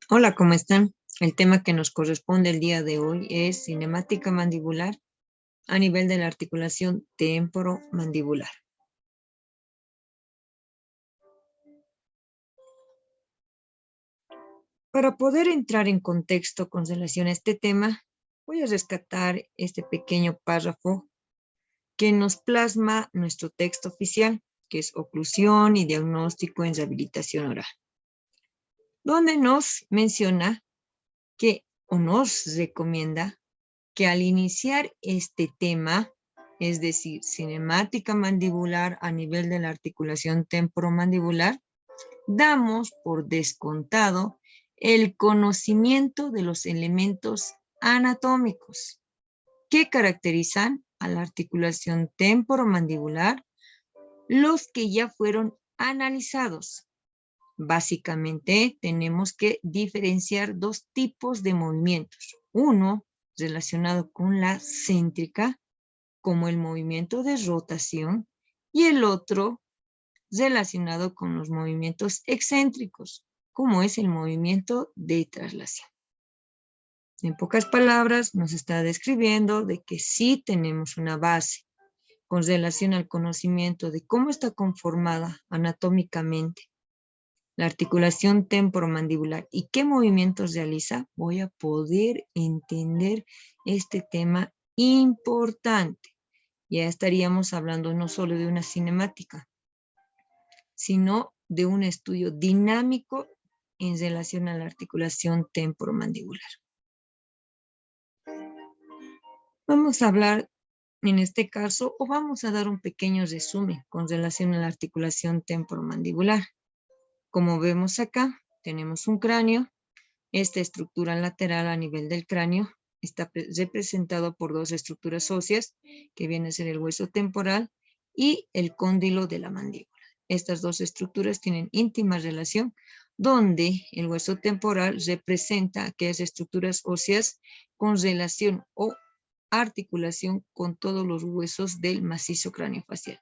Hola, ¿cómo están? El tema que nos corresponde el día de hoy es cinemática mandibular a nivel de la articulación temporomandibular. Para poder entrar en contexto con relación a este tema, voy a rescatar este pequeño párrafo que nos plasma nuestro texto oficial, que es Oclusión y Diagnóstico en Rehabilitación Oral, donde nos menciona que o nos recomienda que al iniciar este tema, es decir, cinemática mandibular a nivel de la articulación temporomandibular, damos por descontado el conocimiento de los elementos anatómicos que caracterizan a la articulación temporomandibular, los que ya fueron analizados. Básicamente, tenemos que diferenciar dos tipos de movimientos. Uno relacionado con la céntrica, como el movimiento de rotación, y el otro relacionado con los movimientos excéntricos, como es el movimiento de traslación. En pocas palabras, nos está describiendo de que sí tenemos una base con relación al conocimiento de cómo está conformada anatómicamente la articulación temporomandibular y qué movimientos realiza, voy a poder entender este tema importante. Ya estaríamos hablando no solo de una cinemática, sino de un estudio dinámico en relación a la articulación temporomandibular. Vamos a hablar en este caso, o vamos a dar un pequeño resumen con relación a la articulación temporomandibular. Como vemos acá, tenemos un cráneo. Esta estructura lateral a nivel del cráneo está representado por dos estructuras óseas, que viene a ser el hueso temporal y el cóndilo de la mandíbula. Estas dos estructuras tienen íntima relación, donde el hueso temporal representa aquellas estructuras óseas con relación o articulación con todos los huesos del macizo craneofacial.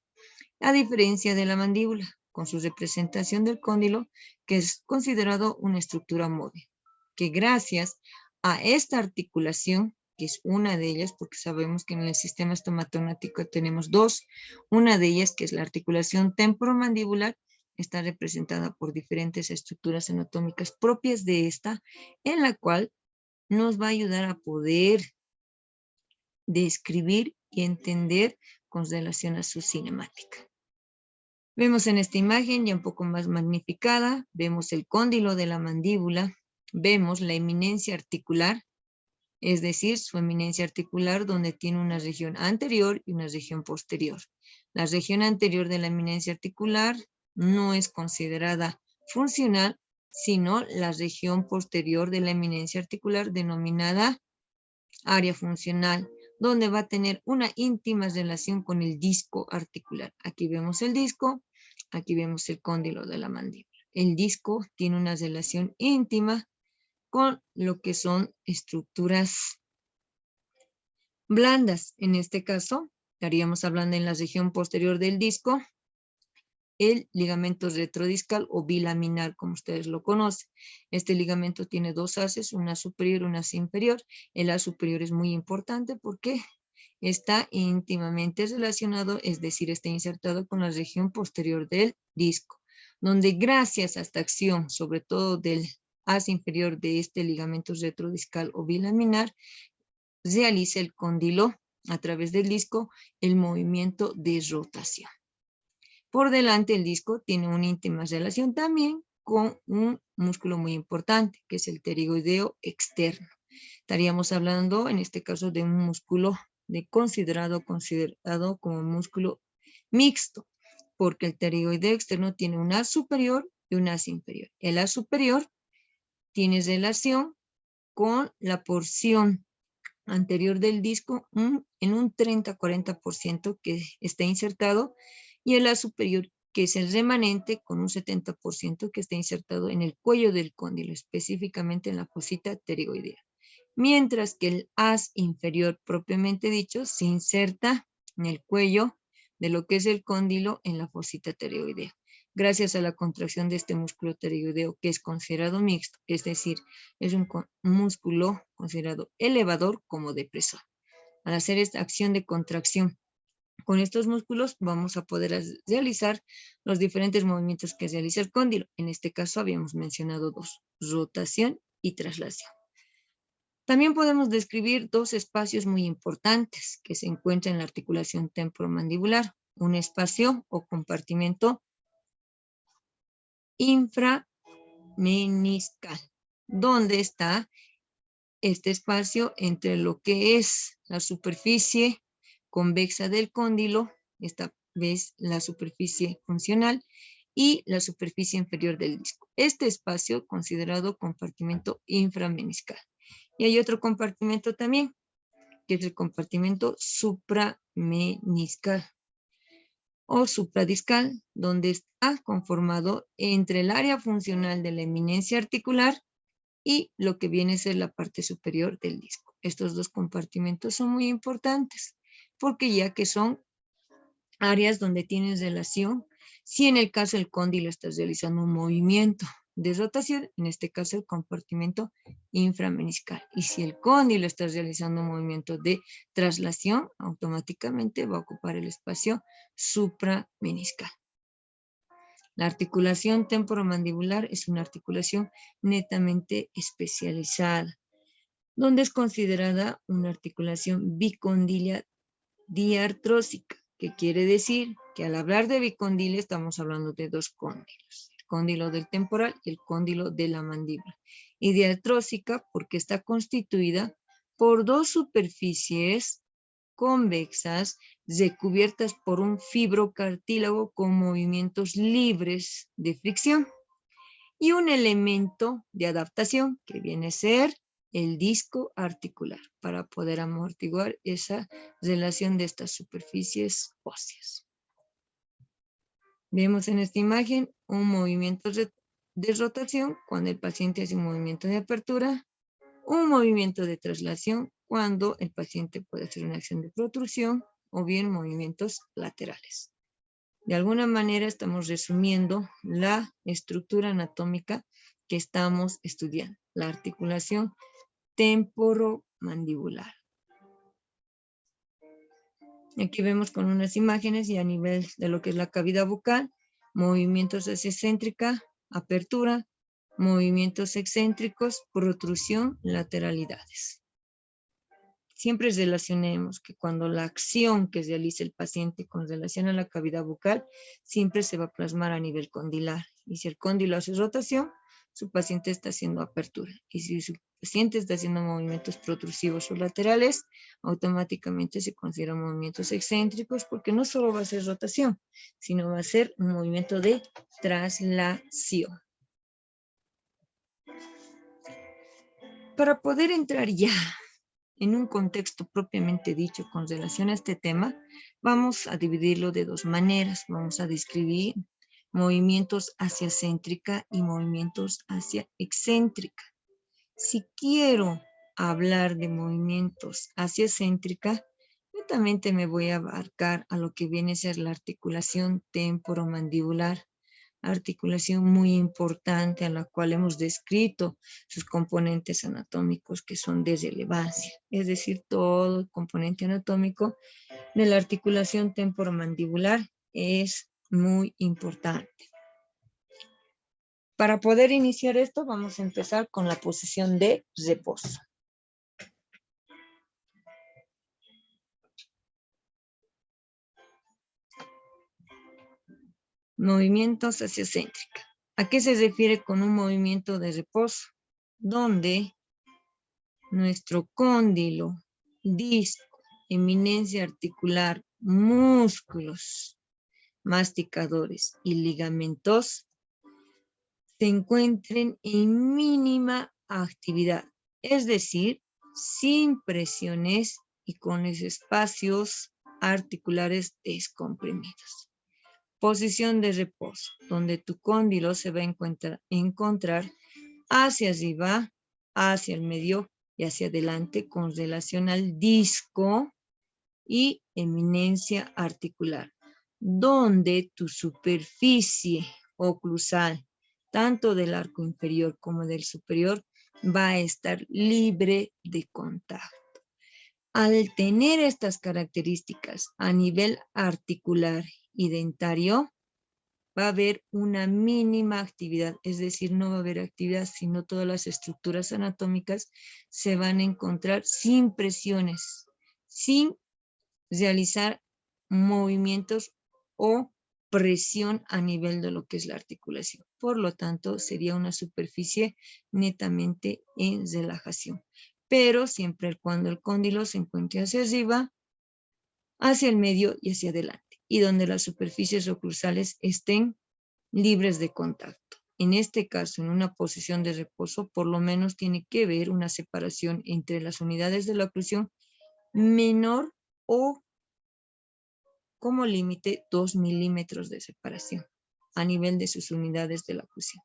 A diferencia de la mandíbula, con su representación del cóndilo, que es considerado una estructura móvil, que gracias a esta articulación, que es una de ellas, porque sabemos que en el sistema estomatognático tenemos dos, una de ellas, que es la articulación temporomandibular, está representada por diferentes estructuras anatómicas propias de esta, en la cual nos va a ayudar a poder describir y entender con relación a su cinemática. Vemos en esta imagen ya un poco más magnificada, vemos el cóndilo de la mandíbula, vemos la eminencia articular, es decir, su eminencia articular donde tiene una región anterior y una región posterior. La región anterior de la eminencia articular no es considerada funcional, sino la región posterior de la eminencia articular denominada área funcional, donde va a tener una íntima relación con el disco articular. Aquí vemos el disco, aquí vemos el cóndilo de la mandíbula. El disco tiene una relación íntima con lo que son estructuras blandas. En este caso, estaríamos hablando en la región posterior del disco, el ligamento retrodiscal o bilaminar, como ustedes lo conocen. Este ligamento tiene dos haces, una superior y una inferior. El haz superior es muy importante porque está íntimamente relacionado, es decir, está insertado con la región posterior del disco, donde gracias a esta acción, sobre todo del haz inferior de este ligamento retrodiscal o bilaminar, realiza el cóndilo a través del disco el movimiento de rotación. Por delante el disco tiene una íntima relación también con un músculo muy importante, que es el pterigoideo externo. Estaríamos hablando en este caso de un músculo considerado como músculo mixto, porque el pterigoideo externo tiene un haz superior y un haz inferior. El haz superior tiene relación con la porción anterior del disco en un 30-40% que está insertado, y el haz superior, que es el remanente, con un 70% que está insertado en el cuello del cóndilo, específicamente en la fosita pterigoidea. Mientras que el haz inferior propiamente dicho se inserta en el cuello de lo que es el cóndilo en la fosita pterigoidea. gracias a la contracción de este músculo pterigoideo que es considerado mixto, es decir, es un músculo considerado elevador como depresor. Al hacer esta acción de contracción con estos músculos vamos a poder realizar los diferentes movimientos que realiza el cóndilo. En este caso habíamos mencionado dos, rotación y traslación. También podemos describir dos espacios muy importantes que se encuentran en la articulación temporomandibular. Un espacio o compartimento inframeniscal, donde está este espacio entre lo que es la superficie convexa del cóndilo, esta vez la superficie funcional, y la superficie inferior del disco. Este espacio considerado compartimento inframeniscal. Y hay otro compartimento también, que es el compartimento suprameniscal o supradiscal, donde está conformado entre el área funcional de la eminencia articular y lo que viene a ser la parte superior del disco. Estos dos compartimentos son muy importantes porque ya que son áreas donde tienes relación, si en el caso del cóndilo estás realizando un movimiento de rotación, en este caso el compartimento inframeniscal. Y si el cóndilo está realizando un movimiento de traslación, automáticamente va a ocupar el espacio suprameniscal. La articulación temporomandibular es una articulación netamente especializada, donde es considerada una articulación bicondilia diartrósica, que quiere decir que al hablar de bicondilia estamos hablando de dos cóndilos, el cóndilo del temporal y el cóndilo de la mandíbula. Y diartrósica porque está constituida por dos superficies convexas recubiertas por un fibrocartílago con movimientos libres de fricción y un elemento de adaptación que viene a ser el disco articular para poder amortiguar esa relación de estas superficies óseas. Vemos en esta imagen un movimiento de rotación cuando el paciente hace un movimiento de apertura, un movimiento de traslación cuando el paciente puede hacer una acción de protrusión o bien movimientos laterales. De alguna manera estamos resumiendo la estructura anatómica que estamos estudiando, la articulación temporomandibular. Aquí vemos con unas imágenes y a nivel de lo que es la cavidad bucal, movimientos hacia excéntrica, apertura, movimientos excéntricos, protrusión, lateralidades. Siempre relacionemos que cuando la acción que realiza el paciente con relación a la cavidad bucal, siempre se va a plasmar a nivel condilar. Y si el cóndilo hace rotación, su paciente está haciendo apertura. Y si su paciente está haciendo movimientos protrusivos o laterales, automáticamente se consideran movimientos excéntricos porque no solo va a ser rotación, sino va a ser un movimiento de traslación. Para poder entrar ya en un contexto propiamente dicho con relación a este tema, vamos a dividirlo de dos maneras. Vamos a describir movimientos hacia céntrica y movimientos hacia excéntrica. Si quiero hablar de movimientos hacia céntrica, netamente me voy a abarcar a lo que viene a ser la articulación temporomandibular, articulación muy importante a la cual hemos descrito sus componentes anatómicos que son de relevancia, es decir, todo el componente anatómico de la articulación temporomandibular es muy importante. Para poder iniciar esto, vamos a empezar con la posición de reposo. Movimientos hacia céntrica. ¿A qué se refiere con un movimiento de reposo? Donde nuestro cóndilo, disco, eminencia articular, músculos masticadores y ligamentos se encuentren en mínima actividad, es decir, sin presiones y con los espacios articulares descomprimidos. Posición de reposo, donde tu cóndilo se va a encontrar hacia arriba, hacia el medio y hacia adelante con relación al disco y eminencia articular, donde tu superficie oclusal, tanto del arco inferior como del superior, va a estar libre de contacto. Al tener estas características a nivel articular y dentario, va a haber una mínima actividad, es decir, no va a haber actividad, sino todas las estructuras anatómicas se van a encontrar sin presiones, sin realizar movimientos o presión a nivel de lo que es la articulación. Por lo tanto, sería una superficie netamente en relajación. Pero siempre y cuando el cóndilo se encuentre hacia arriba, hacia el medio y hacia adelante, y donde las superficies oclusales estén libres de contacto. En este caso, en una posición de reposo, por lo menos tiene que haber una separación entre las unidades de la oclusión menor o como límite 2 milímetros de separación a nivel de sus unidades de la oclusión.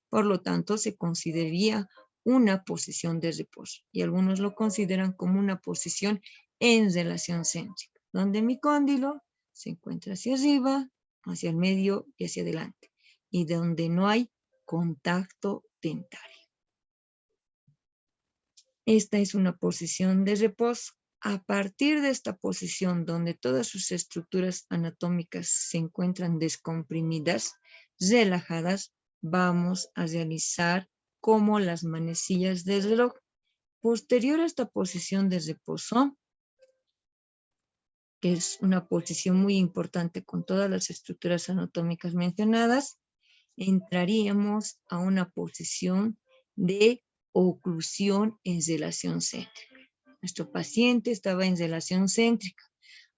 Por lo tanto, se consideraría una posición de reposo y algunos lo consideran como una posición en relación céntrica, donde mi cóndilo se encuentra hacia arriba, hacia el medio y hacia adelante, y donde no hay contacto dentario. Esta es una posición de reposo. A partir de esta posición, donde todas sus estructuras anatómicas se encuentran descomprimidas, relajadas, vamos a realizar como las manecillas del reloj. Posterior a esta posición de reposo, que es una posición muy importante con todas las estructuras anatómicas mencionadas, entraríamos a una posición de oclusión en relación céntrica. Nuestro paciente estaba en relación céntrica,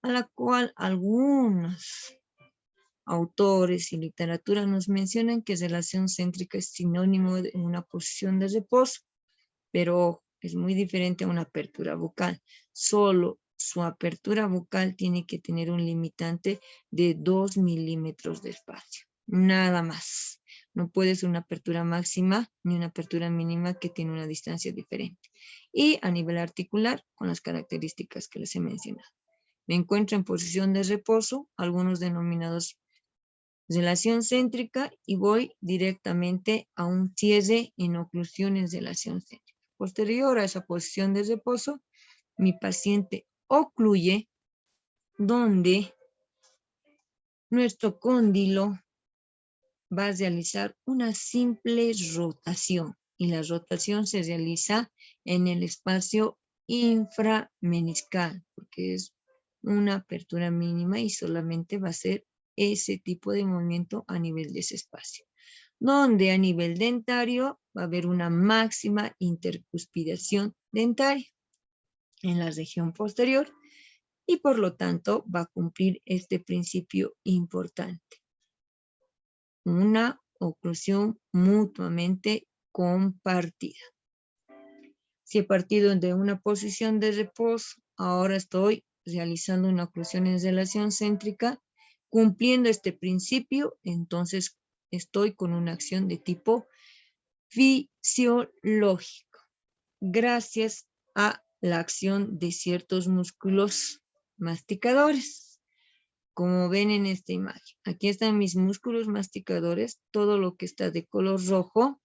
a la cual algunos autores y literatura nos mencionan que relación céntrica es sinónimo de una posición de reposo, pero es muy diferente a una apertura bucal. Solo su apertura bucal tiene que tener un limitante de 2 milímetros de espacio, nada más. No puede ser una apertura máxima ni una apertura mínima que tiene una distancia diferente. Y a nivel articular, con las características que les he mencionado. Me encuentro en posición de reposo, algunos denominados relación céntrica, y voy directamente a un cierre en oclusión en relación céntrica. Posterior a esa posición de reposo, mi paciente ocluye, donde nuestro cóndilo va a realizar una simple rotación, y la rotación se realiza en el espacio inframeniscal, porque es una apertura mínima y solamente va a ser ese tipo de movimiento a nivel de ese espacio, donde a nivel dentario va a haber una máxima intercuspidación dentaria en la región posterior y por lo tanto va a cumplir este principio importante. Una oclusión mutuamente compartida. Si he partido de una posición de reposo, ahora estoy realizando una oclusión en relación céntrica, cumpliendo este principio, entonces estoy con una acción de tipo fisiológico, gracias a la acción de ciertos músculos masticadores. Como ven en esta imagen, aquí están mis músculos masticadores, todo lo que está de color rojo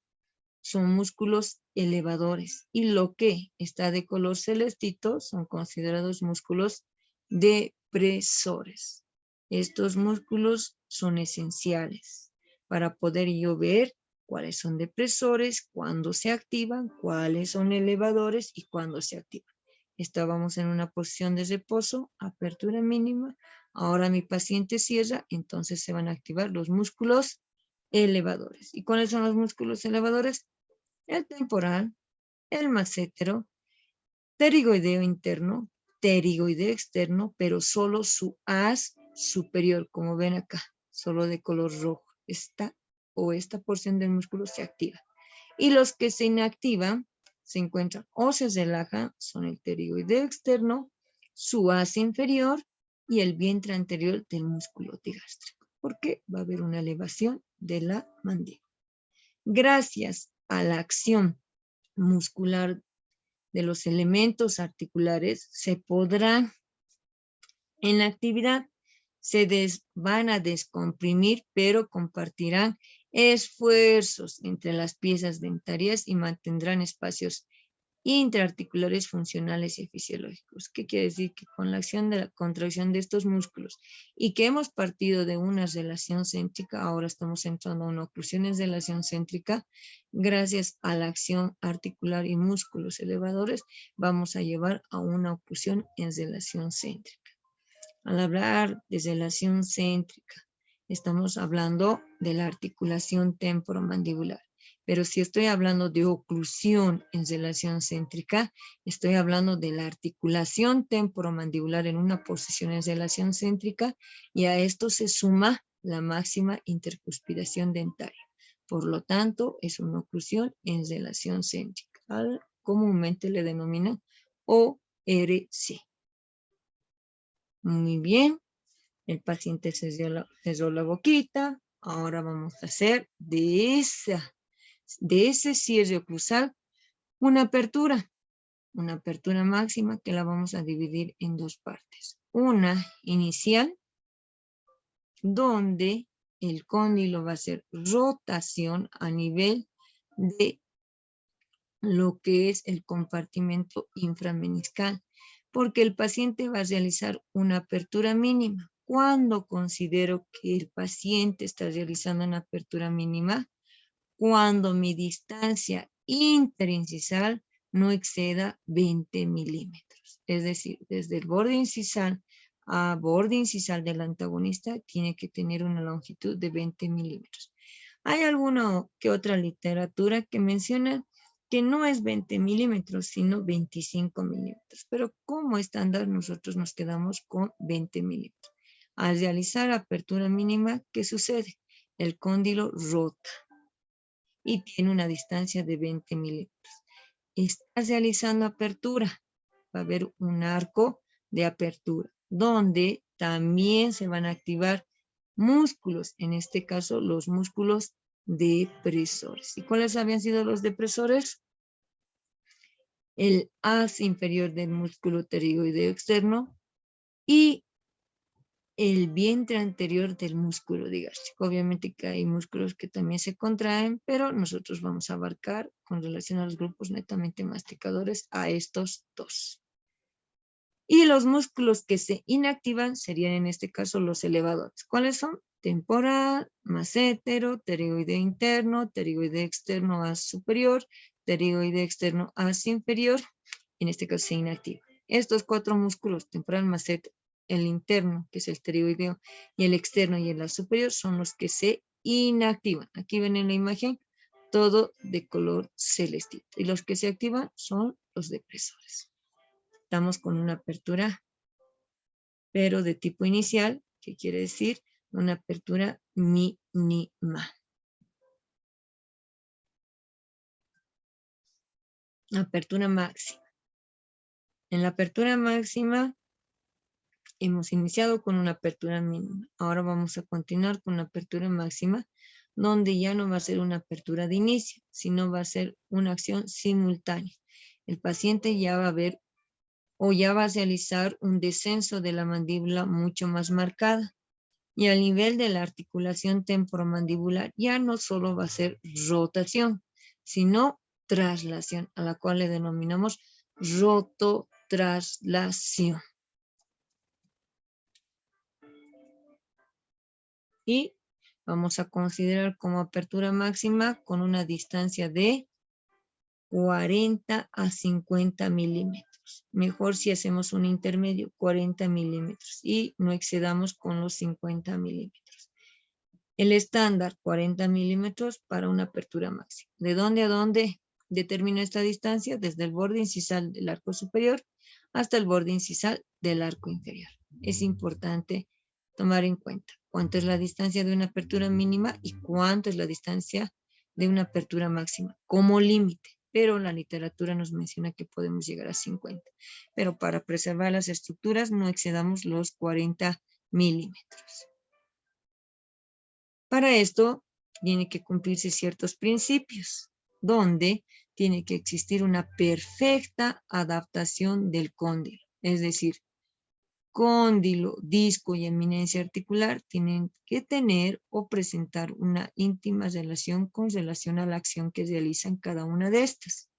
son músculos elevadores y lo que está de color celestito son considerados músculos depresores. Estos músculos son esenciales para poder yo ver cuáles son depresores, cuándo se activan, cuáles son elevadores y cuándo se activan. Estábamos en una posición de reposo, apertura mínima. Ahora mi paciente cierra, entonces se van a activar los músculos elevadores. ¿Y cuáles son los músculos elevadores? El temporal, el massetero, pterigoideo interno, pterigoideo externo, pero solo su haz superior, como ven acá, solo de color rojo. Esta porción del músculo se activa. Y los que se inactivan se encuentran o se relajan, son el pterigoideo externo, su haz inferior y el vientre anterior del músculo digástrico, porque va a haber una elevación de la mandíbula. Gracias a la acción muscular de los elementos articulares, se podrá en la actividad van a descomprimir, pero compartirán esfuerzos entre las piezas dentarias y mantendrán espacios intraarticulares funcionales y fisiológicos. ¿Qué quiere decir? Que con la acción de la contracción de estos músculos y que hemos partido de una relación céntrica, ahora estamos entrando a una oclusión en relación céntrica, gracias a la acción articular y músculos elevadores, vamos a llevar a una oclusión en relación céntrica. Al hablar de relación céntrica, estamos hablando de la articulación temporomandibular. Pero si estoy hablando de oclusión en relación céntrica, estoy hablando de la articulación temporomandibular en una posición en relación céntrica y a esto se suma la máxima intercuspidación dentaria. Por lo tanto, es una oclusión en relación céntrica. Comúnmente le denominan ORC. Muy bien, el paciente cerró la boquita. Ahora vamos a hacer de ese cierre oclusal una apertura máxima que la vamos a dividir en dos partes. Una inicial, donde el cóndilo va a hacer rotación a nivel de lo que es el compartimento inframeniscal, porque el paciente va a realizar una apertura mínima. ¿Cuándo considero que el paciente está realizando una apertura mínima? Cuando mi distancia interincisal no exceda 20 milímetros. Es decir, desde el borde incisal a borde incisal del antagonista tiene que tener una longitud de 20 milímetros. Hay alguna que otra literatura que menciona que no es 20 milímetros, sino 25 milímetros. Pero como estándar nosotros nos quedamos con 20 milímetros. Al realizar apertura mínima, ¿qué sucede? El cóndilo rota y tiene una distancia de 20 milímetros. Estás realizando apertura. Va a haber un arco de apertura, donde también se van a activar músculos, en este caso los músculos depresores. ¿Y cuáles habían sido los depresores? El haz inferior del músculo pterigoideo externo y el vientre anterior del músculo digástrico. Obviamente que hay músculos que también se contraen, pero nosotros vamos a abarcar con relación a los grupos netamente masticadores a estos dos. Y los músculos que se inactivan serían en este caso los elevadores. ¿Cuáles son? Temporal, massétero, pterigoideo interno, pterigoideo externo haz superior, pterigoideo externo haz inferior. En este caso se inactiva. Estos cuatro músculos, temporal, massétero, el interno, que es el pterigoideo, y el externo y el haz superior, son los que se inactivan. Aquí ven en la imagen todo de color celestito. Y los que se activan son los depresores. Estamos con una apertura, pero de tipo inicial, que quiere decir una apertura mínima. Apertura máxima. En la apertura máxima hemos iniciado con una apertura mínima. Ahora vamos a continuar con una apertura máxima, donde ya no va a ser una apertura de inicio, sino va a ser una acción simultánea. El paciente ya va a ver o ya va a realizar un descenso de la mandíbula mucho más marcada. Y al nivel de la articulación temporomandibular ya no solo va a ser rotación, sino traslación, a la cual le denominamos rototraslación. Y vamos a considerar como apertura máxima con una distancia de 40 a 50 milímetros. Mejor si hacemos un intermedio, 40 milímetros, y no excedamos con los 50 milímetros. El estándar, 40 milímetros para una apertura máxima. ¿De dónde a dónde determino esta distancia? Desde el borde incisal del arco superior hasta el borde incisal del arco inferior. Es importante tomar en cuenta cuánto es la distancia de una apertura mínima y cuánto es la distancia de una apertura máxima como límite. Pero la literatura nos menciona que podemos llegar a 50. Pero para preservar las estructuras no excedamos los 40 milímetros. Para esto tiene que cumplirse ciertos principios, donde tiene que existir una perfecta adaptación del cóndilo. Es decir, cóndilo, disco y eminencia articular tienen que tener o presentar una íntima relación con relación a la acción que realizan cada una de estas.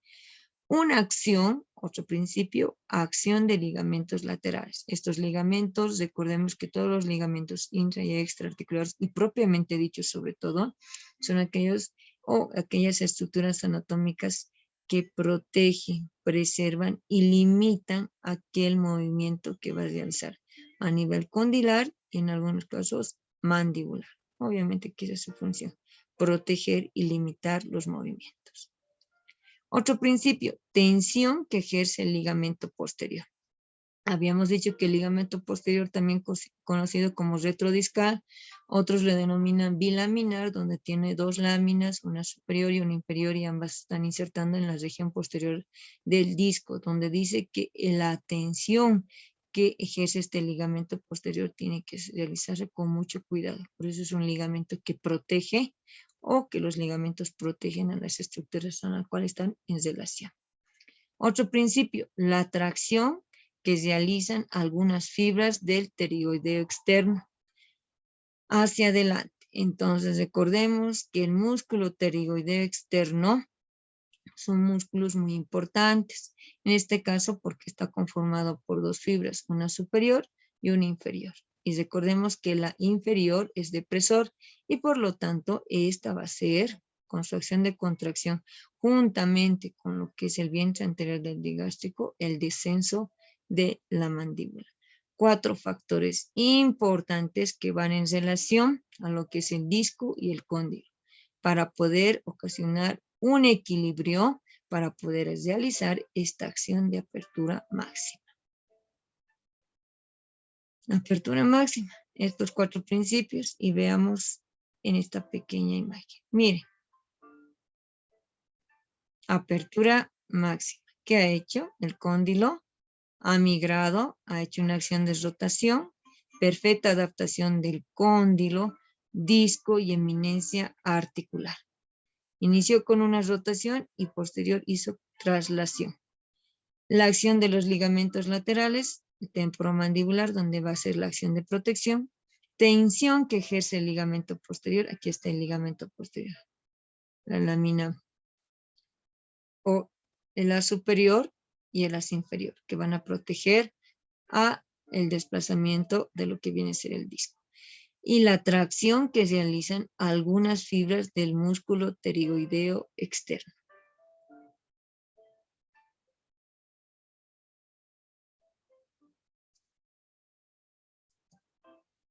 Una acción, otro principio, acción de ligamentos laterales. Estos ligamentos, recordemos que todos los ligamentos intra y extraarticulares, y propiamente dichos sobre todo, son aquellos o aquellas estructuras anatómicas que protegen, preservan y limitan aquel movimiento que va a realizar a nivel condilar y en algunos casos mandibular. Obviamente que esa es su función, proteger y limitar los movimientos. Otro principio, tensión que ejerce el ligamento posterior. Habíamos dicho que el ligamento posterior, también conocido como retrodiscal, otros le denominan bilaminar, donde tiene dos láminas, una superior y una inferior, y ambas están insertando en la región posterior del disco, donde dice que la tensión que ejerce este ligamento posterior tiene que realizarse con mucho cuidado. Por eso es un ligamento que protege, o que los ligamentos protegen a las estructuras a las cuales están en relación. Otro principio, la tracción que realizan algunas fibras del pterigoideo externo hacia adelante. Entonces recordemos que el músculo pterigoideo externo son músculos muy importantes. En este caso porque está conformado por dos fibras, una superior y una inferior. Y recordemos que la inferior es depresor y por lo tanto esta va a ser, con su acción de contracción, juntamente con lo que es el vientre anterior del digástrico, el descenso de la mandíbula. 4 factores importantes que van en relación a lo que es el disco y el cóndilo para poder ocasionar un equilibrio para poder realizar esta acción de apertura máxima. Apertura máxima, estos 4 principios, y veamos en esta pequeña imagen. Miren, apertura máxima. ¿Qué ha hecho? El cóndilo ha migrado, ha hecho una acción de rotación, perfecta adaptación del cóndilo, disco y eminencia articular. Inició con una rotación y posterior hizo traslación. La acción de los ligamentos laterales, el temporomandibular, donde va a ser la acción de protección. Tensión que ejerce el ligamento posterior. Aquí está el ligamento posterior. La lámina o el as superior y el as inferior, que van a proteger a el desplazamiento de lo que viene a ser el disco. Y la tracción que realizan algunas fibras del músculo pterigoideo externo.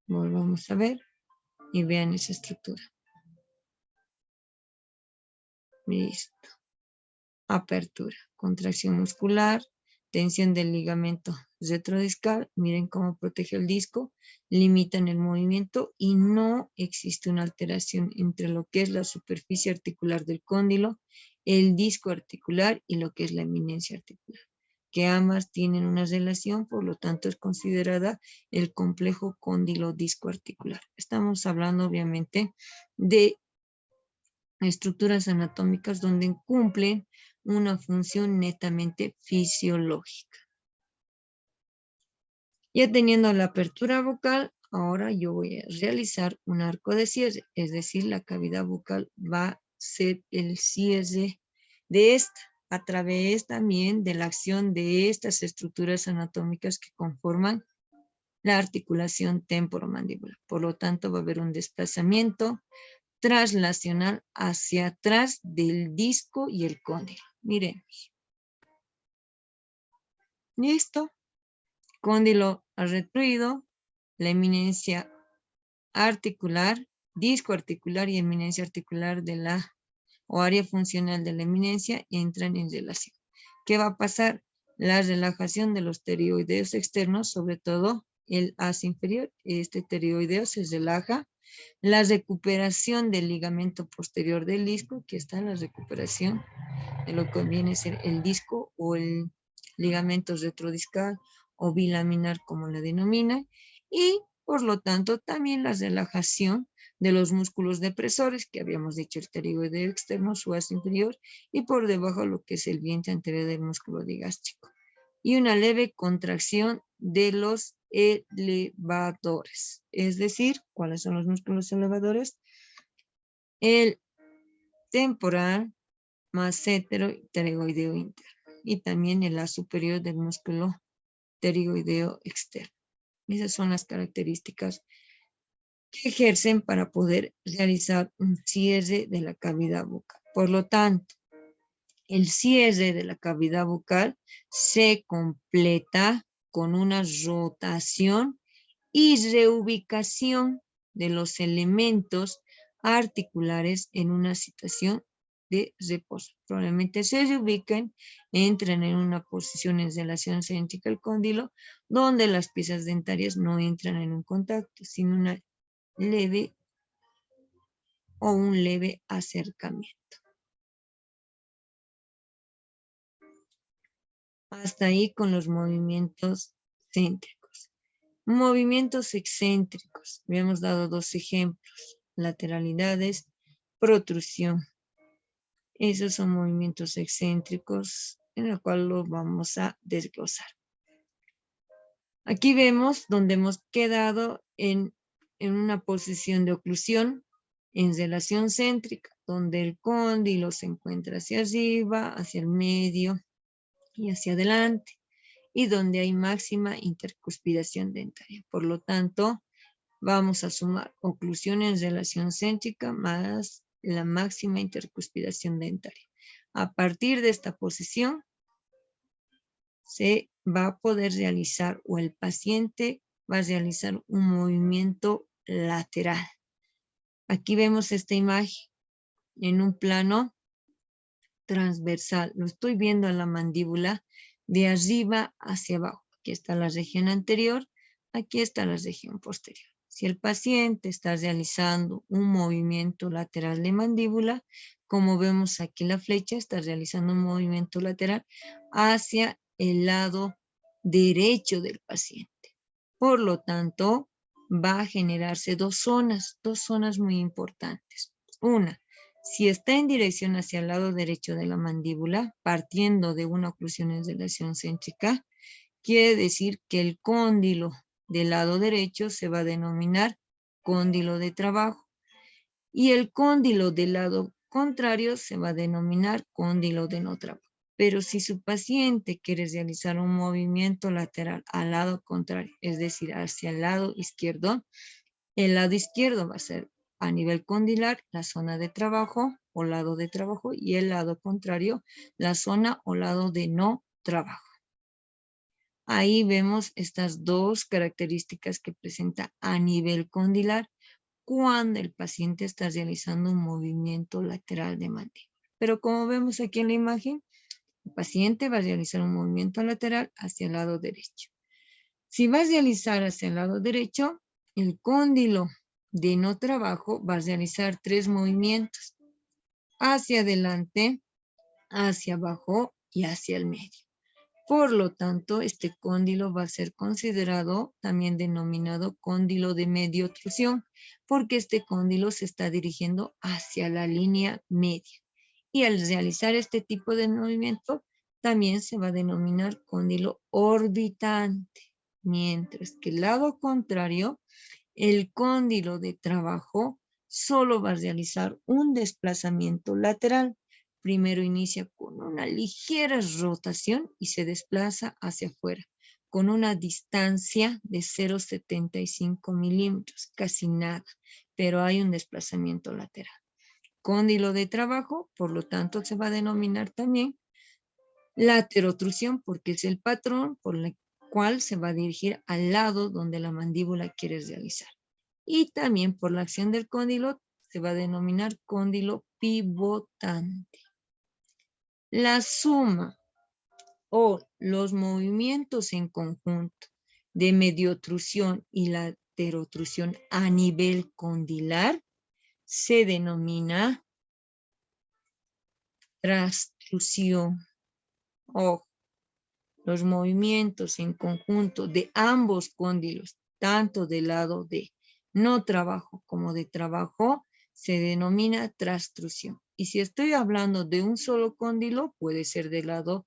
Volvamos a ver y vean esa estructura. Listo. Apertura, contracción muscular, tensión del ligamento retrodiscal. Miren cómo protege el disco, limitan el movimiento y no existe una alteración entre lo que es la superficie articular del cóndilo, el disco articular y lo que es la eminencia articular, que ambas tienen una relación, por lo tanto es considerada el complejo cóndilo-disco articular. Estamos hablando obviamente de estructuras anatómicas donde cumplen una función netamente fisiológica. Ya teniendo la apertura bucal, ahora yo voy a realizar un arco de cierre, es decir, la cavidad bucal va a ser el cierre de esta, a través también de la acción de estas estructuras anatómicas que conforman la articulación temporomandibular. Por lo tanto, va a haber un desplazamiento traslacional hacia atrás del disco y el cóndilo. Miremos. Listo. Cóndilo retruido, la eminencia articular, disco articular y eminencia articular de la o área funcional de la eminencia entran en relación. ¿Qué va a pasar? La relajación de los pterigoideos externos, sobre todo el as inferior, este pterigoideo se relaja. La recuperación del ligamento posterior del disco, que está en la recuperación de lo que viene a ser el disco o el ligamento retrodiscal o bilaminar, como la denomina, y por lo tanto también la relajación de los músculos depresores, que habíamos dicho el pterigoideo externo, su as inferior, y por debajo lo que es el vientre anterior del músculo digástrico. Y una leve contracción de los elevadores. Es decir, ¿cuáles son los músculos elevadores? El temporal más pterygoideo interno y también el ala superior del músculo pterygoideo externo. Esas son las características que ejercen para poder realizar un cierre de la cavidad bucal. Por lo tanto, el cierre de la cavidad bucal se completa con una rotación y reubicación de los elementos articulares en una situación de reposo. Probablemente se reubiquen, entran en una posición en relación céntrica al cóndilo, donde las piezas dentarias no entran en un contacto, sino una leve o un leve acercamiento. Hasta ahí con los movimientos céntricos. Movimientos excéntricos. Habíamos dado dos ejemplos. Lateralidades, protrusión. Esos son movimientos excéntricos en el cual los vamos a desglosar. Aquí vemos donde hemos quedado en una posición de oclusión en relación céntrica, donde el cóndilo se encuentra hacia arriba, hacia el medio y hacia adelante, y donde hay máxima intercuspidación dentaria. Por lo tanto, vamos a sumar oclusión en relación céntrica más la máxima intercuspidación dentaria. A partir de esta posición, se va a poder realizar o el paciente va a realizar un movimiento lateral. Aquí vemos esta imagen en un plano transversal. Lo estoy viendo en la mandíbula de arriba hacia abajo. Aquí está la región anterior, aquí está la región posterior. Si el paciente está realizando un movimiento lateral de mandíbula, como vemos aquí la flecha, está realizando un movimiento lateral hacia el lado derecho del paciente. Por lo tanto, va a generarse dos zonas muy importantes. Una, si está en dirección hacia el lado derecho de la mandíbula, partiendo de una oclusión en relación céntrica, quiere decir que el cóndilo del lado derecho se va a denominar cóndilo de trabajo y el cóndilo del lado contrario se va a denominar cóndilo de no trabajo. Pero si su paciente quiere realizar un movimiento lateral al lado contrario, es decir, hacia el lado izquierdo, el lado izquierdo va a ser a nivel condilar la zona de trabajo o lado de trabajo y el lado contrario la zona o lado de no trabajo. Ahí vemos estas dos características que presenta a nivel condilar cuando el paciente está realizando un movimiento lateral de mandíbula. Pero como vemos aquí en la imagen, el paciente va a realizar un movimiento lateral hacia el lado derecho. Si va a realizar hacia el lado derecho, el cóndilo de no trabajo va a realizar tres movimientos: hacia adelante, hacia abajo y hacia el medio. Por lo tanto, este cóndilo va a ser considerado también denominado cóndilo de media oclusión, porque este cóndilo se está dirigiendo hacia la línea media. Y al realizar este tipo de movimiento, también se va a denominar cóndilo orbitante. Mientras que el lado contrario, el cóndilo de trabajo solo va a realizar un desplazamiento lateral. Primero inicia con una ligera rotación y se desplaza hacia afuera, con una distancia de 0,75 milímetros, casi nada, pero hay un desplazamiento lateral. Cóndilo de trabajo, por lo tanto, se va a denominar también laterotrusión, porque es el patrón por el cual se va a dirigir al lado donde la mandíbula quiere realizar. Y también por la acción del cóndilo se va a denominar cóndilo pivotante. La suma o los movimientos en conjunto de mediotrusión y laterotrusión a nivel condilar se denomina trastrusión. O los movimientos en conjunto de ambos cóndilos, tanto del lado de no trabajo como de trabajo, se denomina trastrusión. Y si estoy hablando de un solo cóndilo, puede ser del lado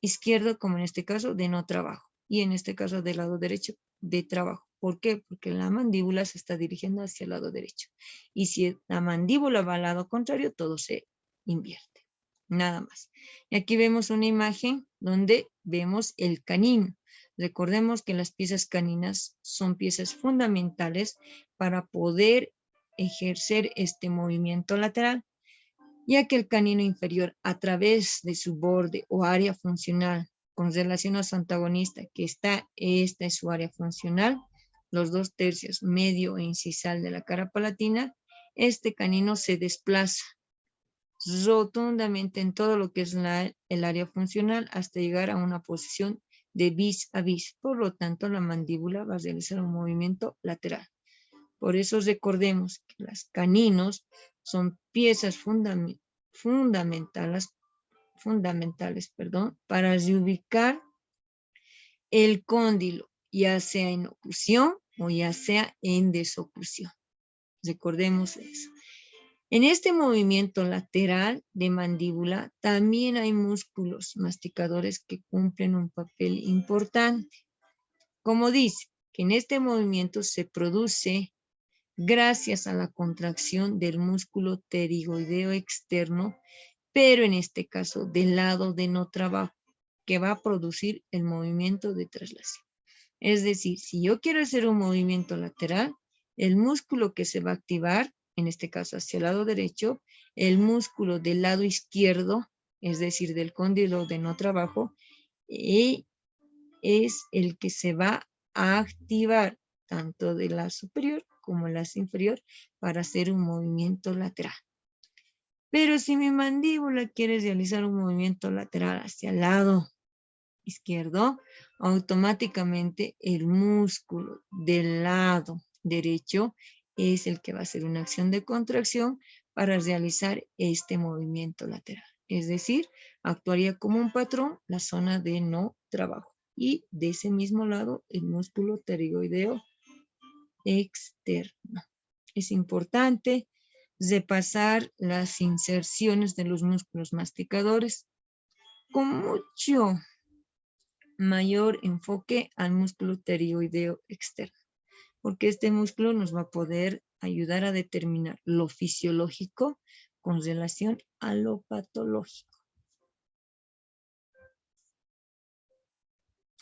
izquierdo, como en este caso, de no trabajo. Y en este caso, del lado derecho, de trabajo. ¿Por qué? Porque la mandíbula se está dirigiendo hacia el lado derecho. Y si la mandíbula va al lado contrario, todo se invierte. Nada más. Y aquí vemos una imagen donde vemos el canino. Recordemos que las piezas caninas son piezas fundamentales para poder ejercer este movimiento lateral, ya que el canino inferior, a través de su borde o área funcional con relación a su antagonista, que esta es su área funcional, los 2/3 medio e incisal de la cara palatina, este canino se desplaza rotundamente en todo lo que es el área funcional hasta llegar a una posición de vis a vis. Por lo tanto, la mandíbula va a realizar un movimiento lateral. Por eso recordemos que los caninos son piezas fundamentales, para reubicar el cóndilo, ya sea en oclusión o ya sea en desoclusión. Recordemos eso. En este movimiento lateral de mandíbula también hay músculos masticadores que cumplen un papel importante. Como dice, que en este movimiento se produce gracias a la contracción del músculo pterigoideo externo, pero en este caso del lado de no trabajo, que va a producir el movimiento de traslación. Es decir, si yo quiero hacer un movimiento lateral, el músculo que se va a activar, en este caso hacia el lado derecho, el músculo del lado izquierdo, es decir, del cóndilo de no trabajo, es el que se va a activar tanto de la superior como la inferior para hacer un movimiento lateral. Pero si mi mandíbula quiere realizar un movimiento lateral hacia el lado izquierdo, automáticamente el músculo del lado derecho es el que va a hacer una acción de contracción para realizar este movimiento lateral. Es decir, actuaría como un patrón la zona de no trabajo. Y de ese mismo lado, el músculo pterigoideo externo. Es importante repasar las inserciones de los músculos masticadores con mucho mayor enfoque al músculo pterigoideo externo, porque este músculo nos va a poder ayudar a determinar lo fisiológico con relación a lo patológico.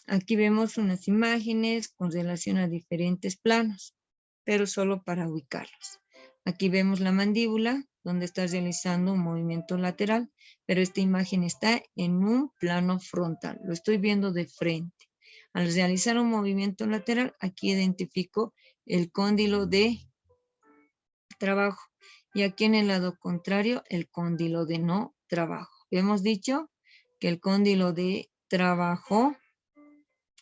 Aquí vemos unas imágenes con relación a diferentes planos, pero solo para ubicarlos. Aquí vemos la mandíbula, donde está realizando un movimiento lateral, pero esta imagen está en un plano frontal. Lo estoy viendo de frente. Al realizar un movimiento lateral, aquí identifico el cóndilo de trabajo. Y aquí en el lado contrario, el cóndilo de no trabajo. Hemos dicho que el cóndilo de trabajo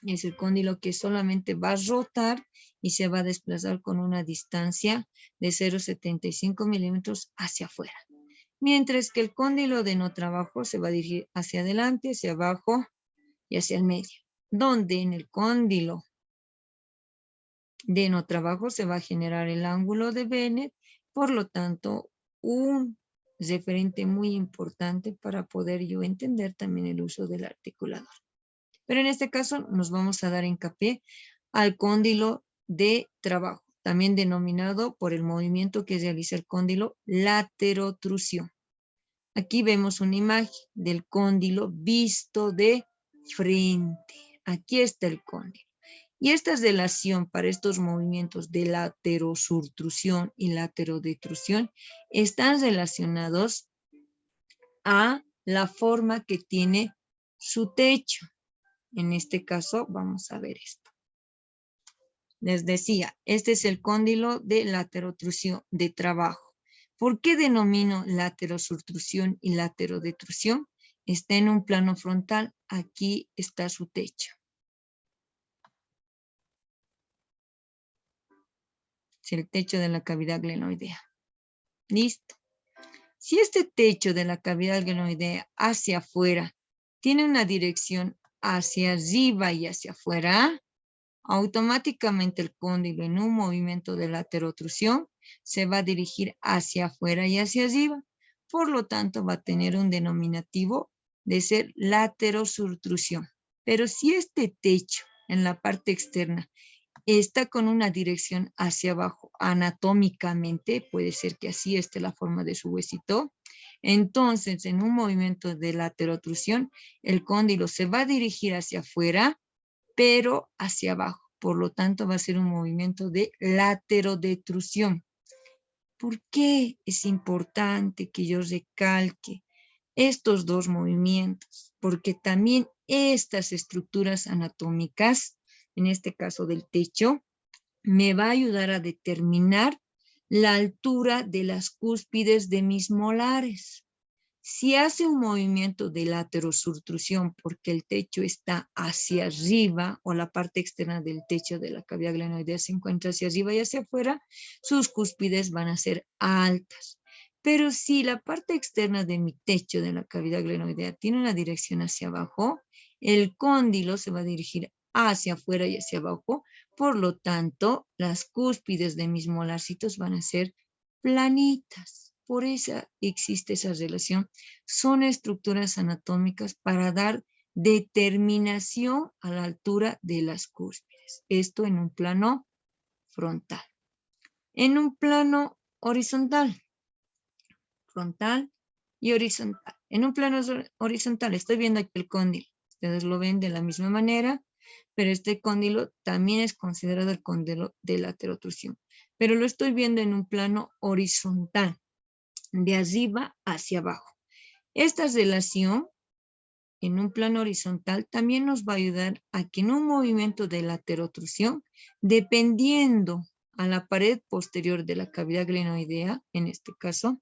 es el cóndilo que solamente va a rotar y se va a desplazar con una distancia de 0,75 milímetros hacia afuera. Mientras que el cóndilo de no trabajo se va a dirigir hacia adelante, hacia abajo y hacia el medio. Donde en el cóndilo de no trabajo se va a generar el ángulo de Bennett, por lo tanto, un referente muy importante para poder yo entender también el uso del articulador. Pero en este caso nos vamos a dar hincapié al cóndilo de trabajo, también denominado por el movimiento que realiza el cóndilo laterotrusión. Aquí vemos una imagen del cóndilo visto de frente. Aquí está el cóndilo. Y esta relación para estos movimientos de laterosurtrusión y laterodetrusión están relacionados a la forma que tiene su techo. En este caso, vamos a ver esto. Les decía, este es el cóndilo de laterotrusión de trabajo. ¿Por qué denomino laterosurtrusión y laterodetrusión? Está en un plano frontal. Aquí está su techo. Es el techo de la cavidad glenoidea. Listo. Si este techo de la cavidad glenoidea hacia afuera tiene una dirección hacia arriba y hacia afuera, automáticamente el cóndilo en un movimiento de laterotrusión se va a dirigir hacia afuera y hacia arriba. Por lo tanto, va a tener un denominativo de ser laterosurtrusión. Pero si este techo en la parte externa está con una dirección hacia abajo. Anatómicamente puede ser que así esté la forma de su huesito. Entonces, en un movimiento de laterotrusión, el cóndilo se va a dirigir hacia afuera, pero hacia abajo. Por lo tanto, va a ser un movimiento de laterodetrusión. ¿Por qué es importante que yo recalque estos dos movimientos? Porque también estas estructuras anatómicas, en este caso del techo, me va a ayudar a determinar la altura de las cúspides de mis molares. Si hace un movimiento de laterosurtrusión porque el techo está hacia arriba o la parte externa del techo de la cavidad glenoidea se encuentra hacia arriba y hacia afuera, sus cúspides van a ser altas. Pero si la parte externa de mi techo de la cavidad glenoidea tiene una dirección hacia abajo, el cóndilo se va a dirigir hacia afuera y hacia abajo. Por lo tanto, las cúspides de mis molarcitos van a ser planitas. Por eso existe esa relación. Son estructuras anatómicas para dar determinación a la altura de las cúspides. Esto en un plano frontal. En un plano horizontal, frontal y horizontal. En un plano horizontal, estoy viendo aquí el cóndilo. Ustedes lo ven de la misma manera, pero este cóndilo también es considerado el cóndilo de laterotrusión. Pero lo estoy viendo en un plano horizontal, de arriba hacia abajo. Esta relación en un plano horizontal también nos va a ayudar a que en un movimiento de laterotrusión, dependiendo a la pared posterior de la cavidad glenoidea, en este caso,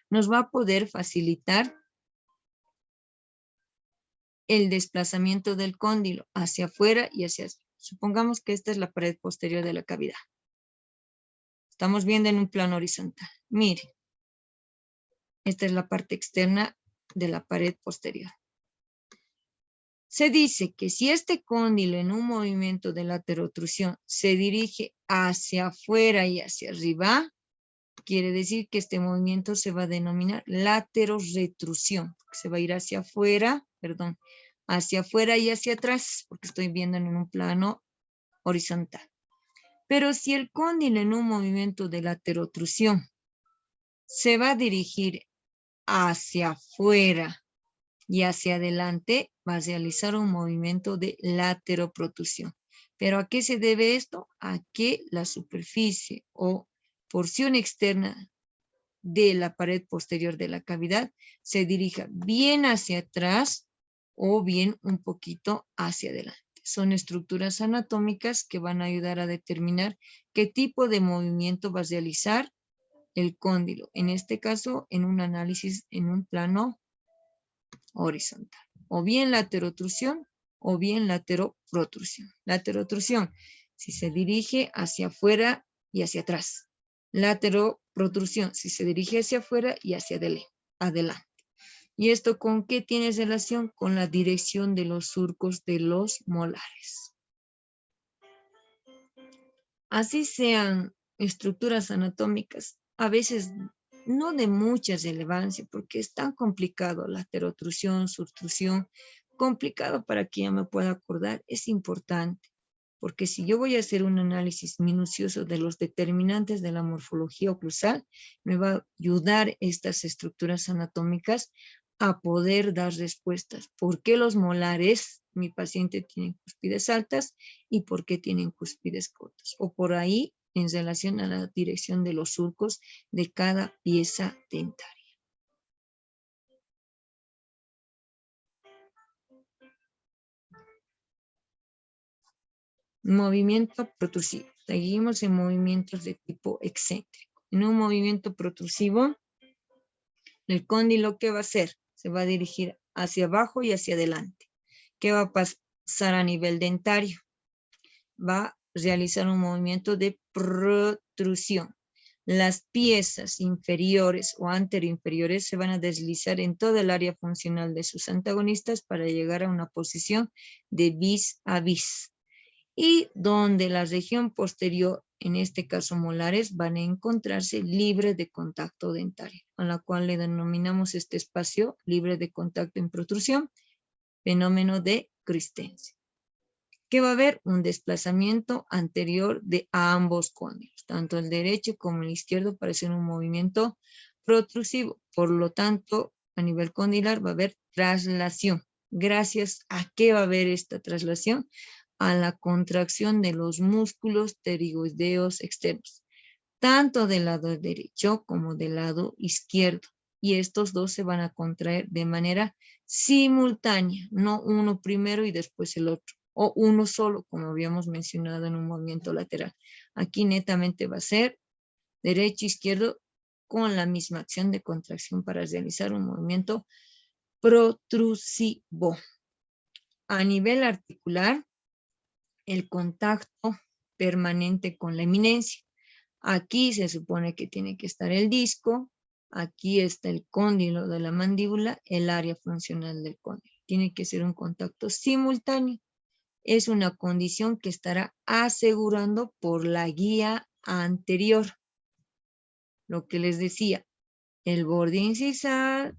nos va a poder facilitar el desplazamiento del cóndilo hacia afuera y hacia atrás. Supongamos que esta es la pared posterior de la cavidad. Estamos viendo en un plano horizontal. Miren, esta es la parte externa de la pared posterior. Se dice que si este cóndilo en un movimiento de laterotrusión se dirige hacia afuera y hacia arriba, quiere decir que este movimiento se va a denominar laterorretrusión. Se va a ir hacia afuera, perdón, hacia afuera y hacia atrás, porque estoy viendo en un plano horizontal. Pero si el cóndilo en un movimiento de laterotrusión se va a dirigir hacia afuera y hacia adelante, va a realizar un movimiento de lateroprotrusión. ¿Pero a qué se debe esto? A que la superficie o porción externa de la pared posterior de la cavidad se dirija bien hacia atrás o bien un poquito hacia adelante. Son estructuras anatómicas que van a ayudar a determinar qué tipo de movimiento va a realizar el cóndilo. En este caso, en un análisis en un plano horizontal. O bien laterotrusión o bien lateroprotrusión. Laterotrusión, si se dirige hacia afuera y hacia atrás. Lateroprotrusión, si se dirige hacia afuera y hacia adelante. ¿Y esto con qué tiene relación? Con la dirección de los surcos de los molares. Así sean estructuras anatómicas, a veces no de mucha relevancia, porque es tan complicado, laterotrusión, surtrusión, complicado para que yo me pueda acordar, es importante, porque si yo voy a hacer un análisis minucioso de los determinantes de la morfología oclusal, me va a ayudar estas estructuras anatómicas a poder dar respuestas. ¿Por qué los molares, mi paciente, tienen cúspides altas y por qué tienen cúspides cortas? O por ahí, en relación a la dirección de los surcos de cada pieza dentaria. Movimiento protrusivo. Seguimos en movimientos de tipo excéntrico. En un movimiento protrusivo, el cóndilo, ¿qué va a hacer? Se va a dirigir hacia abajo y hacia adelante. ¿Qué va a pasar a nivel dentario? Va a realizar un movimiento de protrusión. Las piezas inferiores o anteroinferiores se van a deslizar en toda el área funcional de sus antagonistas para llegar a una posición de vis a vis. Y donde la región posterior, en este caso molares, van a encontrarse libre de contacto dentario, a la cual le denominamos este espacio libre de contacto en protrusión, fenómeno de Christensen. que va a haber un desplazamiento anterior de ambos cóndilos, tanto el derecho como el izquierdo, para hacer un movimiento protrusivo. Por lo tanto, a nivel condilar va a haber traslación. ¿Gracias a qué va a haber esta traslación? A la contracción de los músculos pterigoideos externos, tanto del lado derecho como del lado izquierdo. Y estos dos se van a contraer de manera simultánea, no uno primero y después el otro, o uno solo, como habíamos mencionado en un movimiento lateral. Aquí netamente va a ser derecho, izquierdo, con la misma acción de contracción para realizar un movimiento protrusivo. A nivel articular, el contacto permanente con la eminencia. Aquí se supone que tiene que estar el disco, aquí está el cóndilo de la mandíbula, el área funcional del cóndilo. Tiene que ser un contacto simultáneo. Es una condición que estará asegurando por la guía anterior. Lo que les decía, el borde incisal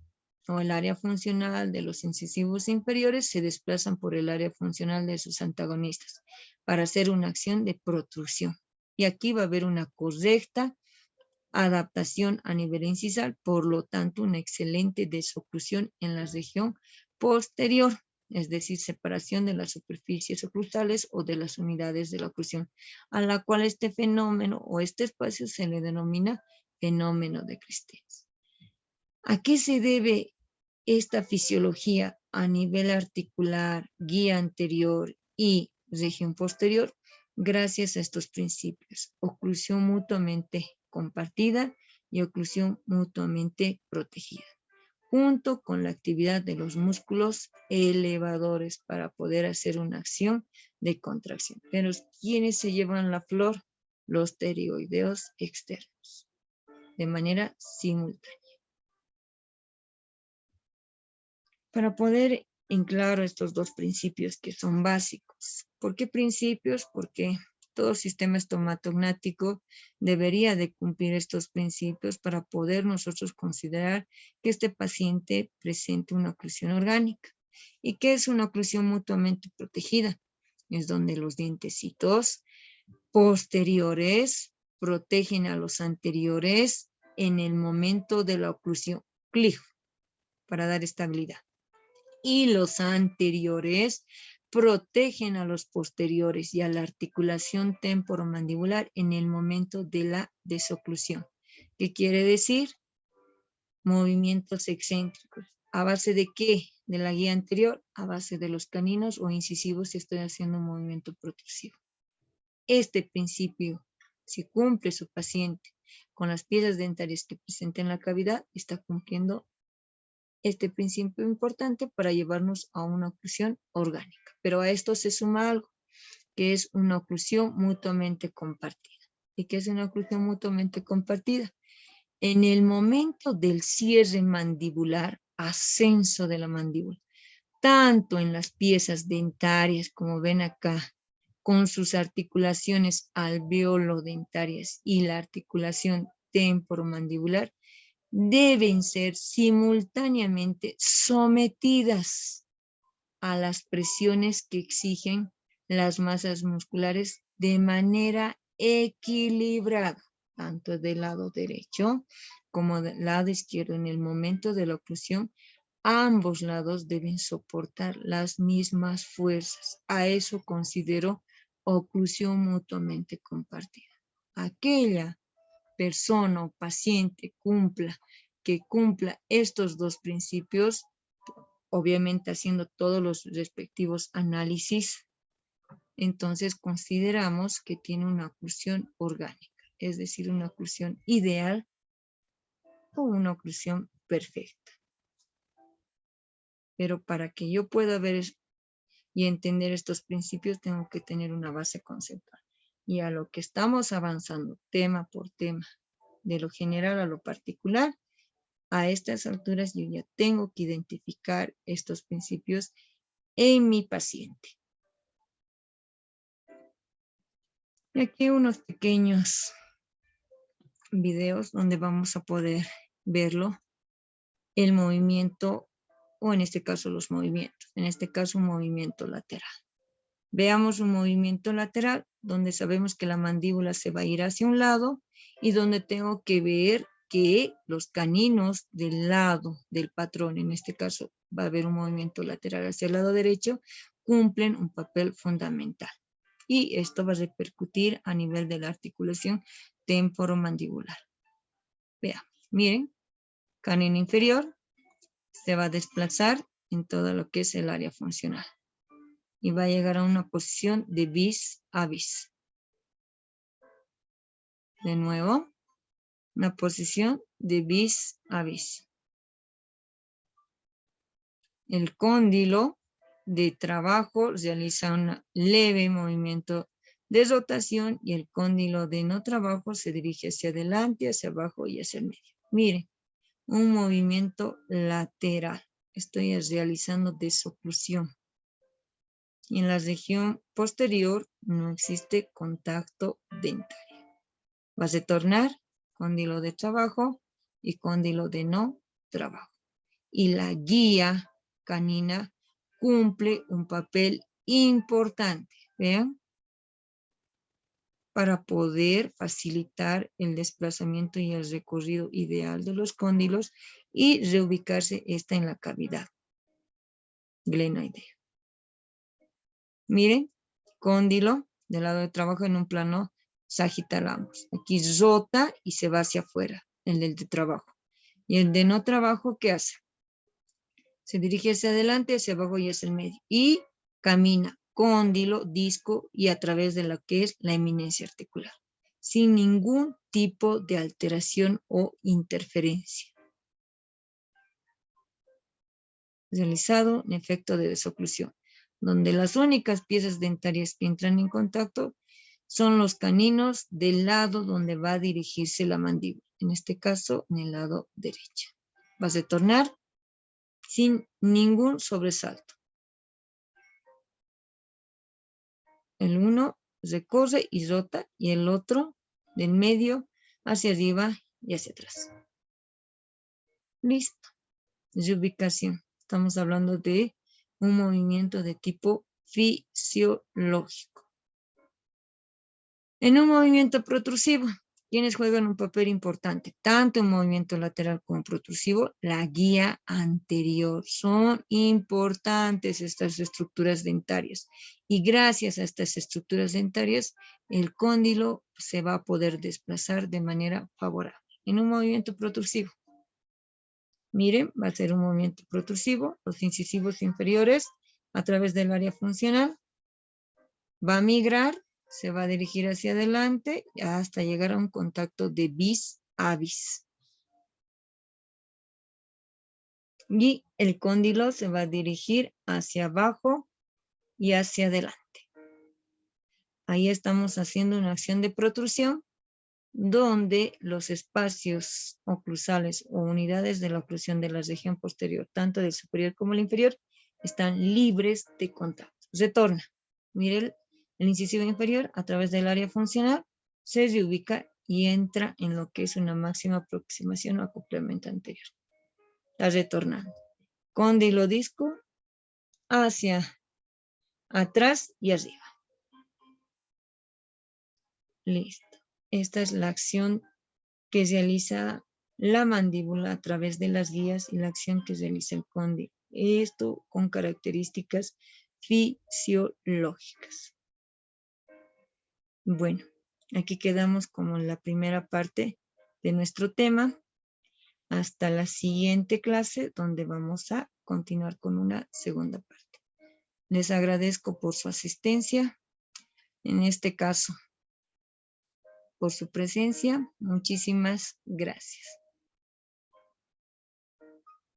o el área funcional de los incisivos inferiores se desplazan por el área funcional de sus antagonistas para hacer una acción de protrusión. Y aquí va a haber una correcta adaptación a nivel incisal, por lo tanto una excelente desoclusión en la región posterior, es decir, separación de las superficies oclusales o de las unidades de la oclusión, a la cual este fenómeno o este espacio se le denomina fenómeno de Christens. ¿A qué se debe esta fisiología a nivel articular, guía anterior y región posterior? Gracias a estos principios: oclusión mutuamente compartida y oclusión mutuamente protegida, junto con la actividad de los músculos elevadores para poder hacer una acción de contracción. Pero ¿quiénes se llevan la flor? Los pterigoideos externos, de manera simultánea. Para poder en claro estos dos principios que son básicos. ¿Por qué principios? Porque todo sistema estomatognático debería de cumplir estos principios para poder nosotros considerar que este paciente presente una oclusión orgánica. ¿Y qué es una oclusión mutuamente protegida? Es donde los dientecitos posteriores protegen a los anteriores en el momento de la oclusión, cliff, para dar estabilidad. Y los anteriores protegen a los posteriores y a la articulación temporomandibular en el momento de la desoclusión. ¿Qué quiere decir? Movimientos excéntricos. ¿A base de qué? De la guía anterior, a base de los caninos o incisivos si estoy haciendo un movimiento protrusivo. Este principio, si cumple su paciente con las piezas dentarias que presenten la cavidad, está cumpliendo este principio importante para llevarnos a una oclusión orgánica. Pero a esto se suma algo, que es una oclusión mutuamente compartida. ¿Y qué es una oclusión mutuamente compartida? En el momento del cierre mandibular, ascenso de la mandíbula, tanto en las piezas dentarias, como ven acá, con sus articulaciones alveolo-dentarias y la articulación temporomandibular, deben ser simultáneamente sometidas a las presiones que exigen las masas musculares de manera equilibrada, tanto del lado derecho como del lado izquierdo. En el momento de la oclusión, ambos lados deben soportar las mismas fuerzas. A eso considero oclusión mutuamente compartida. Aquella persona o paciente que cumpla estos dos principios, obviamente haciendo todos los respectivos análisis, entonces consideramos que tiene una oclusión orgánica, es decir, una oclusión ideal o una oclusión perfecta. Pero para que yo pueda ver y entender estos principios, tengo que tener una base conceptual. Y a lo que estamos avanzando, tema por tema, de lo general a lo particular, a estas alturas yo ya tengo que identificar estos principios en mi paciente. Y aquí unos pequeños videos donde vamos a poder verlo, el movimiento, o en este caso los movimientos, en este caso un movimiento lateral. Veamos un movimiento lateral donde sabemos que la mandíbula se va a ir hacia un lado y donde tengo que ver que los caninos del lado del patrón, en este caso va a haber un movimiento lateral hacia el lado derecho, cumplen un papel fundamental. Y esto va a repercutir a nivel de la articulación temporomandibular. Veamos, miren, canino inferior se va a desplazar en todo lo que es el área funcional y va a llegar a una posición de vis a vis. De nuevo, una posición de vis a vis. El cóndilo de trabajo realiza un leve movimiento de rotación y el cóndilo de no trabajo se dirige hacia adelante, hacia abajo y hacia el medio. Miren, un movimiento lateral. Estoy realizando desoclusión. Y en la región posterior no existe contacto dentario. Vas a retornar cóndilo de trabajo y cóndilo de no trabajo. Y la guía canina cumple un papel importante, ¿vean? Para poder facilitar el desplazamiento y el recorrido ideal de los cóndilos y reubicarse esta en la cavidad glenoidea. Miren, cóndilo del lado de trabajo en un plano sagital ambos. Aquí rota y se va hacia afuera, el del de trabajo. Y el de no trabajo, ¿qué hace? Se dirige hacia adelante, hacia abajo y hacia el medio. Y camina cóndilo, disco y a través de lo que es la eminencia articular, sin ningún tipo de alteración o interferencia. Realizado en efecto de desoclusión, donde las únicas piezas dentarias que entran en contacto son los caninos del lado donde va a dirigirse la mandíbula, en este caso en el lado derecho. Vas a retornar sin ningún sobresalto. El uno recorre y rota y el otro del medio hacia arriba y hacia atrás. Listo. Reubicación. Estamos hablando de un movimiento de tipo fisiológico. En un movimiento protrusivo, quienes juegan un papel importante, tanto en movimiento lateral como protrusivo, la guía anterior. Son importantes estas estructuras dentarias. Y gracias a estas estructuras dentarias, el cóndilo se va a poder desplazar de manera favorable. En un movimiento protrusivo. Miren, va a ser un movimiento protrusivo, los incisivos inferiores a través del área funcional. Va a migrar, se va a dirigir hacia adelante hasta llegar a un contacto de vis a vis. Y el cóndilo se va a dirigir hacia abajo y hacia adelante. Ahí estamos haciendo una acción de protrusión donde los espacios oclusales o unidades de la oclusión de la región posterior, tanto del superior como el inferior, están libres de contacto. Retorna. Mire el incisivo inferior a través del área funcional se reubica y entra en lo que es una máxima aproximación o acoplamiento anterior. Está retornando. Cóndilo disco hacia atrás y arriba. Listo. Esta es la acción que realiza la mandíbula a través de las guías y la acción que realiza el cóndilo. Esto con características fisiológicas. Bueno, aquí quedamos como en la primera parte de nuestro tema. Hasta la siguiente clase donde vamos a continuar con una segunda parte. Les agradezco por su asistencia. En este caso, por su presencia. Muchísimas gracias.